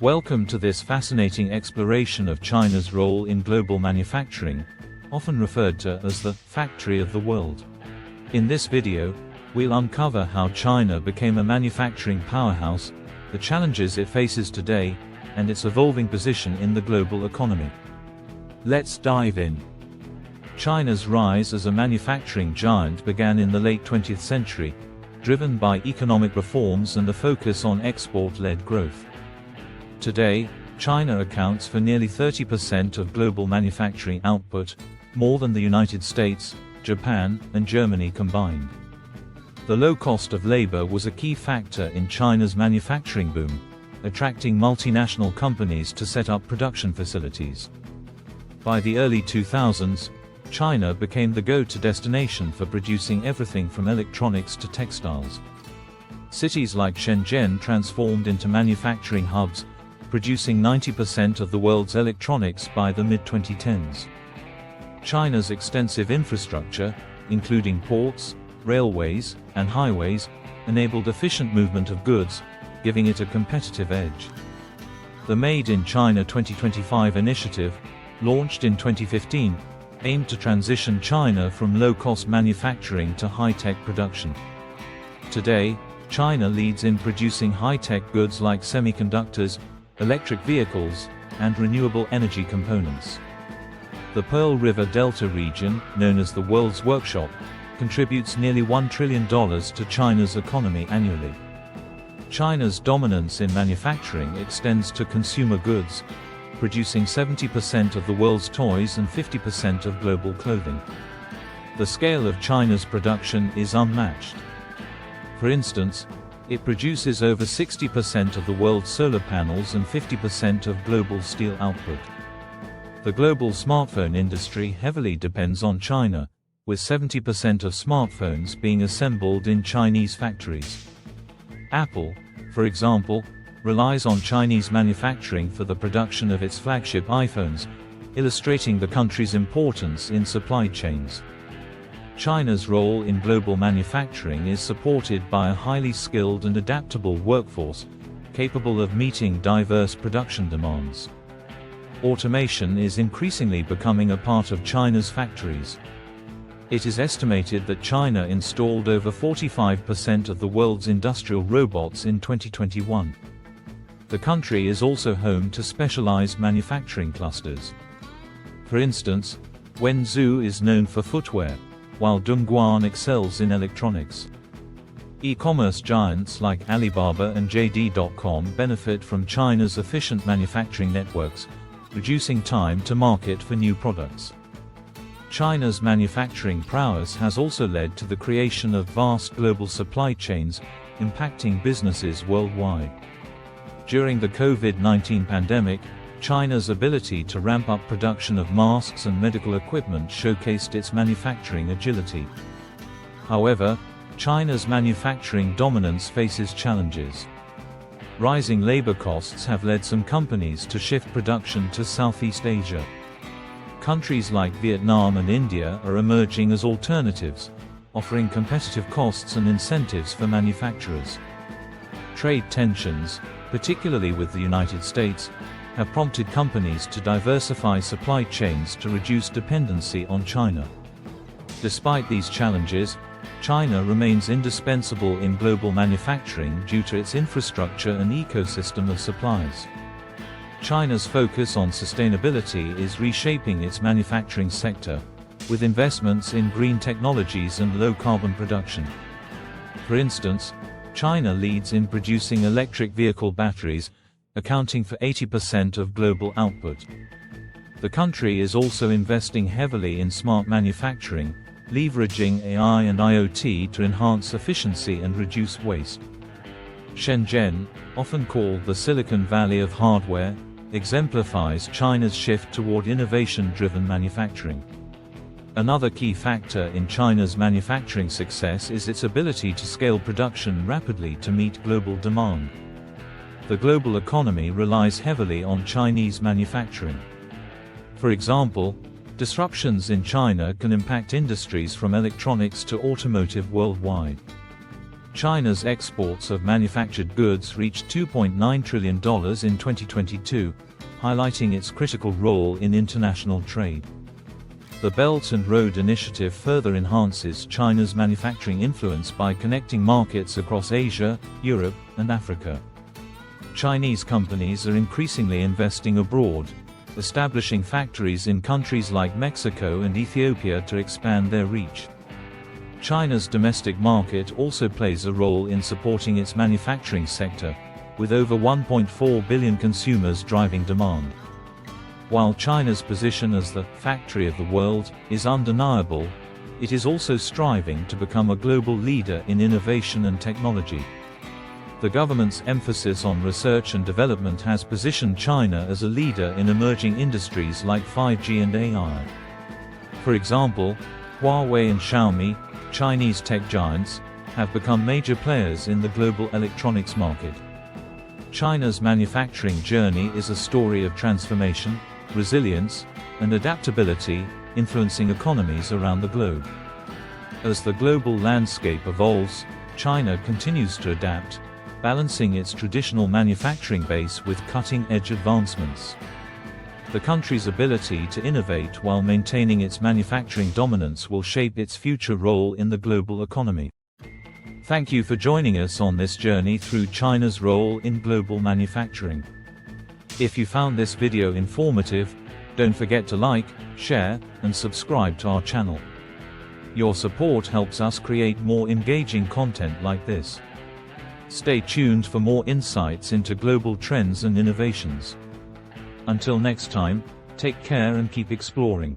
Welcome to this fascinating exploration of China's role in global manufacturing, often referred to as the factory of the world. In this video, we'll uncover how China became a manufacturing powerhouse, the challenges it faces today, and its evolving position in the global economy. Let's dive in. China's rise as a manufacturing giant began in the late 20th century, driven by economic reforms and a focus on export-led growth. Today, China accounts for nearly 30% of global manufacturing output, more than the United States, Japan, and Germany combined. The low cost of labor was a key factor in China's manufacturing boom, attracting multinational companies to set up production facilities. By the early 2000s, China became the go-to destination for producing everything from electronics to textiles. Cities like Shenzhen transformed into manufacturing hubs, producing 90% of the world's electronics by the mid-2010s. China's extensive infrastructure, including ports, railways, and highways, enabled efficient movement of goods, giving it a competitive edge. The Made in China 2025 initiative, launched in 2015, aimed to transition China from low-cost manufacturing to high-tech production. Today, China leads in producing high-tech goods like semiconductors, electric vehicles, and renewable energy components. The Pearl River Delta region, known as the World's Workshop, contributes nearly $1 trillion to China's economy annually. China's dominance in manufacturing extends to consumer goods, producing 70% of the world's toys and 50% of global clothing. The scale of China's production is unmatched. For instance, it produces over 60% of the world's solar panels and 50% of global steel output. The global smartphone industry heavily depends on China, with 70% of smartphones being assembled in Chinese factories. Apple, for example, relies on Chinese manufacturing for the production of its flagship iPhones, illustrating the country's importance in supply chains. China's role in global manufacturing is supported by a highly skilled and adaptable workforce, capable of meeting diverse production demands. Automation is increasingly becoming a part of China's factories. It is estimated that China installed over 45% of the world's industrial robots in 2021. The country is also home to specialized manufacturing clusters. For instance, Wenzhou is known for footwear, while Dongguan excels in electronics. E-commerce giants like Alibaba and JD.com benefit from China's efficient manufacturing networks, reducing time to market for new products. China's manufacturing prowess has also led to the creation of vast global supply chains, impacting businesses worldwide. During the COVID-19 pandemic, China's ability to ramp up production of masks and medical equipment showcased its manufacturing agility. However, China's manufacturing dominance faces challenges. Rising labor costs have led some companies to shift production to Southeast Asia. Countries like Vietnam and India are emerging as alternatives, offering competitive costs and incentives for manufacturers. Trade tensions, particularly with the United States, have prompted companies to diversify supply chains to reduce dependency on China. Despite these challenges, China remains indispensable in global manufacturing due to its infrastructure and ecosystem of suppliers. China's focus on sustainability is reshaping its manufacturing sector, with investments in green technologies and low-carbon production. For instance, China leads in producing electric vehicle batteries, accounting for 80% of global output. The country is also investing heavily in smart manufacturing, leveraging AI and IoT to enhance efficiency and reduce waste. Shenzhen, often called the Silicon Valley of hardware, exemplifies China's shift toward innovation-driven manufacturing. Another key factor in China's manufacturing success is its ability to scale production rapidly to meet global demand. The global economy relies heavily on Chinese manufacturing. For example, disruptions in China can impact industries from electronics to automotive worldwide. China's exports of manufactured goods reached $2.9 trillion in 2022, highlighting its critical role in international trade. The Belt and Road Initiative further enhances China's manufacturing influence by connecting markets across Asia, Europe, and Africa. Chinese companies are increasingly investing abroad, establishing factories in countries like Mexico and Ethiopia to expand their reach. China's domestic market also plays a role in supporting its manufacturing sector, with over 1.4 billion consumers driving demand. While China's position as the factory of the world is undeniable, it is also striving to become a global leader in innovation and technology. The government's emphasis on research and development has positioned China as a leader in emerging industries like 5G and AI. For example, Huawei and Xiaomi, Chinese tech giants, have become major players in the global electronics market. China's manufacturing journey is a story of transformation, resilience, and adaptability, influencing economies around the globe. As the global landscape evolves, China continues to adapt, balancing its traditional manufacturing base with cutting-edge advancements. The country's ability to innovate while maintaining its manufacturing dominance will shape its future role in the global economy. Thank you for joining us on this journey through China's role in global manufacturing. If you found this video informative, don't forget to like, share, and subscribe to our channel. Your support helps us create more engaging content like this. Stay tuned for more insights into global trends and innovations. Until next time, take care and keep exploring.